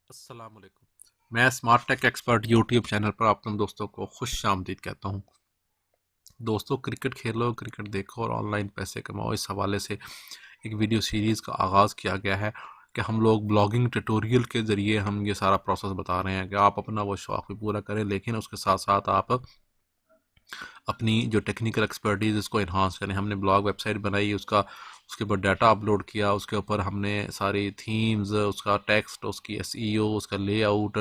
अस्सलाम वालेकुम। मैं smart tech expert YouTube channel पर आप तुम दोस्तों को खुश आमदीद कहता हूँ। दोस्तों, क्रिकेट खेलो, क्रिकेट देखो और ऑनलाइन पैसे कमाओ, इस हवाले से एक वीडियो सीरीज़ का आगाज़ किया गया है कि हम लोग ब्लॉगिंग ट्यूटोरियल के ज़रिए हम ये सारा प्रोसेस बता रहे हैं कि आप अपना वो शौक़ भी पूरा करें, लेकिन उसके साथ साथ आप अपनी जो टेक्निकल एक्सपर्टीज़ उसको इन्हांस करें। हमने ब्लॉग वेबसाइट बनाई, उसके ऊपर डाटा अपलोड किया, उसके ऊपर हमने सारी थीम्स, उसका टेक्स्ट, उसकी एसईओ, उसका लेआउट,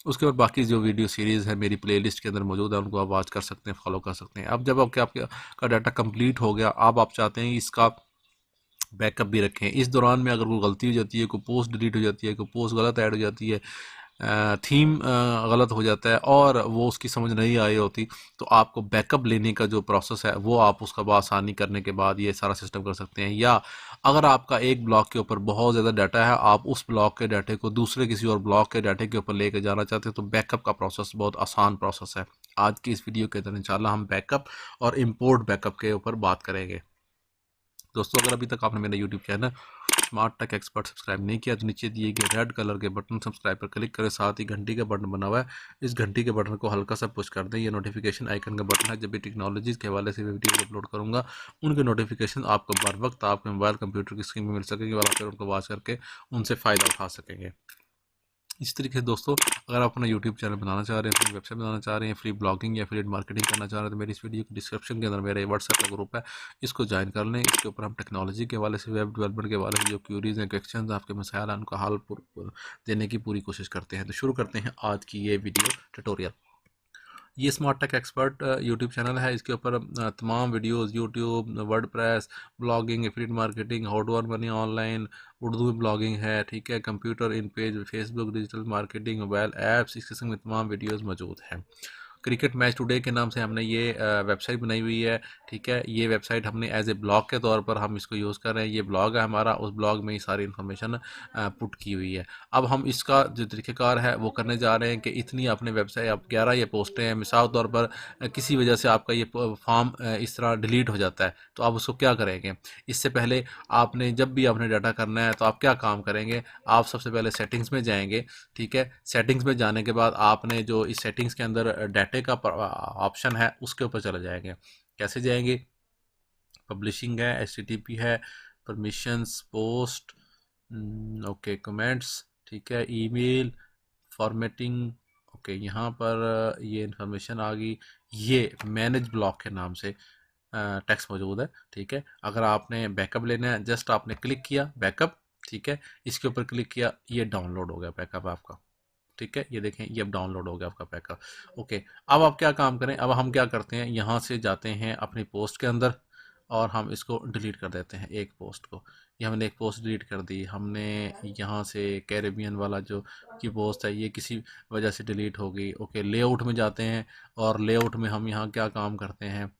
उसके बाद बाकी जो वीडियो सीरीज़ है मेरी प्लेलिस्ट के अंदर मौजूद है, उनको आप वॉच कर सकते हैं, फॉलो कर सकते हैं। अब जब आपका डाटा कंप्लीट हो गया, अब आप चाहते हैं इसका बैकअप भी रखें। इस दौरान में अगर कोई गलती हो जाती है, कोई पोस्ट डिलीट हो जाती है, कोई पोस्ट गलत ऐड हो जाती है, थीम गलत हो जाता है और वो उसकी समझ नहीं आई होती, तो आपको बैकअप लेने का जो प्रोसेस है वो आप उसका आसानी करने के बाद ये सारा सिस्टम कर सकते हैं। या अगर आपका एक ब्लॉक के ऊपर बहुत ज़्यादा डाटा है, आप उस ब्लॉक के डाटे को दूसरे किसी और ब्लॉक के डाटे के ऊपर लेकर जाना चाहते हैं, तो बैकअप का प्रोसेस बहुत आसान प्रोसेस है। आज की इस वीडियो के अंदर इंशाल्लाह हम बैकअप और इम्पोर्ट बैकअप के ऊपर बात करेंगे। दोस्तों, अगर अभी तक आपने मेरा YouTube channel smart tech expert subscribe नहीं किया तो नीचे दिए गए रेड कलर के बटन सब्सक्राइब पर क्लिक करें, साथ ही घंटी का बटन बना हुआ है, इस घंटी के बटन को हल्का सा पुश कर दें। ये नोटिफिकेशन आइकन का बटन है, जब भी टेक्नोलॉजीज़ के हवाले से वीडियो अपलोड करूँगा उनके नोटिफिकेशन आपको बर वक्त आपके मोबाइल कंप्यूटर की स्क्रीन में मिल सकेंगे और आप फिर उनको वॉच करके उनसे फ़ायदा उठा सकेंगे। इस तरीके से दोस्तों, अगर आप अपना यूट्यूब चैनल बनाना चाह रहे हैं, अपनी वेबसाइट बनाना चाह रहे हैं, फ्री ब्लॉगिंग या एफिलिएट मार्केटिंग करना चाह रहे हैं, तो मेरी इस वीडियो के डिस्क्रिप्शन के अंदर मेरा व्हाट्सएप का ग्रुप है, इसको ज्वाइन कर लें। इसके ऊपर हम टेक्नोलॉजी के हवाले से, वेब डेवलपमेंट के हवाले से जो क्यूरीज हैं, क्वेश्चन आपके मसाइल हैं, उनका हल देने की पूरी कोशिश करते हैं। तो शुरू करते हैं आज की ये वीडियो ट्यूटोरियल। ये smart tech expert YouTube channel है, इसके ऊपर तमाम videos YouTube, WordPress, blogging, affiliate marketing, how to earn money online, Urdu में ब्लॉगिंग है, ठीक है, computer InPage, Facebook, digital marketing, mobile apps, इस किस्म के तमाम वीडियोस मौजूद हैं। क्रिकेट मैच टुडे के नाम से हमने ये वेबसाइट बनाई हुई है, ठीक है। ये वेबसाइट हमने एज ए ब्लॉग के तौर पर हम इसको यूज़ कर रहे हैं। ये ब्लॉग है हमारा, उस ब्लॉग में ही सारी इन्फॉर्मेशन पुट की हुई है। अब हम इसका जो तरीक़ेकार है वो करने जा रहे हैं कि इतनी अपने वेबसाइट, अब 11 ये पोस्टें हैं, मिसाल तौर पर किसी वजह से आपका ये फॉर्म इस तरह डिलीट हो जाता है, तो आप उसको क्या करेंगे? इससे पहले आपने जब भी आपने डाटा करना है तो आप क्या काम करेंगे? आप सबसे पहले सेटिंग्स में जाएंगे, ठीक है। सेटिंग्स में जाने के बाद आपने जो इस सेटिंग्स के अंदर डाटे का ऑप्शन है उसके ऊपर चले जाएंगे। कैसे जाएंगे? पब्लिशिंग है, एचटीटीपी है, परमिशंस, पोस्ट, ओके, कमेंट्स, ठीक है, ईमेल, फॉर्मेटिंग, ओके, यहाँ पर ये इन्फॉर्मेशन आ गई। ये मैनेज ब्लॉक के नाम से टेक्स्ट मौजूद है, ठीक है। अगर आपने बैकअप लेना है, जस्ट आपने क्लिक किया बैकअप, ठीक है, इसके ऊपर क्लिक किया, ये डाउनलोड हो गया बैकअप आपका, ठीक है। ये देखें, ये अब डाउनलोड हो गया आपका बैकअप। ओके, अब आप क्या काम करें? अब हम क्या करते हैं, यहाँ से जाते हैं अपनी पोस्ट के अंदर और हम इसको डिलीट कर देते हैं, एक पोस्ट को। ये हमने एक पोस्ट डिलीट कर दी, हमने यहाँ से कैरेबियन वाला जो की पोस्ट है ये किसी वजह से डिलीट हो गई। ओके, लेआउट में जाते हैं और लेआउट में हम यहाँ क्या काम करते हैं,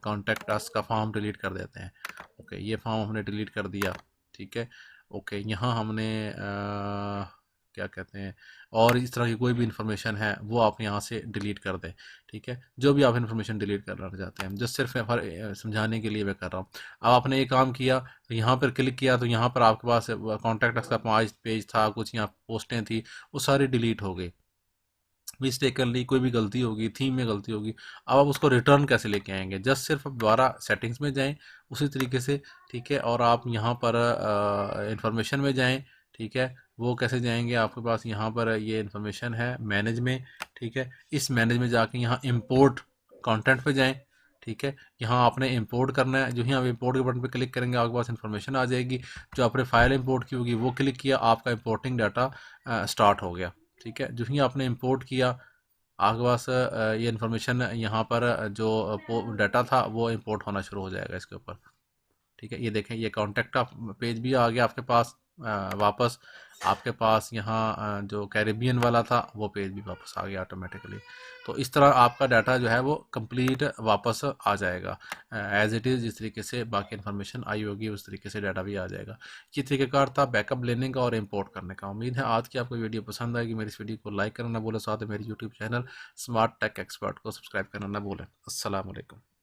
कॉन्टेक्ट अस का फॉर्म डिलीट कर देते हैं। ओके, ये फॉर्म हमने डिलीट कर दिया, ठीक है। ओके, यहाँ हमने क्या कहते हैं, और इस तरह की कोई भी इन्फॉर्मेशन है वो आप यहाँ से डिलीट कर दें, ठीक है। जो भी आप इन्फॉर्मेशन डिलीट करना चाहते हैं, जस्ट सिर्फ समझाने के लिए मैं कर रहा हूँ। अब आपने ये काम किया तो यहाँ पर क्लिक किया तो यहाँ पर आपके पास कॉन्टैक्ट का 5 पेज था, कुछ यहाँ पोस्टें थी, वो सारी डिलीट हो गई। मिस्टेकनली कोई भी गलती होगी, थीम में गलती होगी, अब आप उसको रिटर्न कैसे लेके आएंगे? जस्ट सिर्फ अब दोबारा सेटिंग्स में जाएं उसी तरीके से, ठीक है, और आप यहाँ पर इंफॉर्मेशन में जाएं, ठीक है। वो कैसे जाएंगे? आपके पास यहाँ पर ये इन्फॉर्मेशन है मैनेज में, ठीक है। इस मैनेज में जाके यहाँ इम्पोर्ट कंटेंट पे जाएं, ठीक है। यहाँ आपने इंपोर्ट करना है, जो ही आप इंपोर्ट के बटन पे क्लिक करेंगे आपके पास इन्फॉर्मेशन आ जाएगी। जो आपने फाइल इंपोर्ट की होगी वो क्लिक किया, आपका इंपोर्टिंग डाटा स्टार्ट हो गया, ठीक है। जो ही आपने इंपोर्ट किया, आपके पास ये इन्फॉर्मेशन यहाँ पर जो डाटा था वो इंपोर्ट होना शुरू हो जाएगा इसके ऊपर, ठीक है। ये देखें, ये कॉन्टैक्ट का पेज भी आ गया आपके पास वापस। आपके पास यहाँ जो कैरेबियन वाला था वो पेज भी वापस आ गया ऑटोमेटिकली। तो इस तरह आपका डाटा जो है वो कंप्लीट वापस आ जाएगा एज इट इज़। जिस तरीके से बाकी इन्फॉर्मेशन आई होगी उस तरीके से डाटा भी आ जाएगा। ये तरीक़ेकार था बैकअप लेने का और इम्पोर्ट करने का। उम्मीद है आज की आपको वीडियो पसंद आएगी। मेरी इस वीडियो को लाइक करना ना भूलें, साथ ही मेरे YouTube channel smart tech expert को सब्सक्राइब करना ना भूलें। अस्सलाम वालेकुम।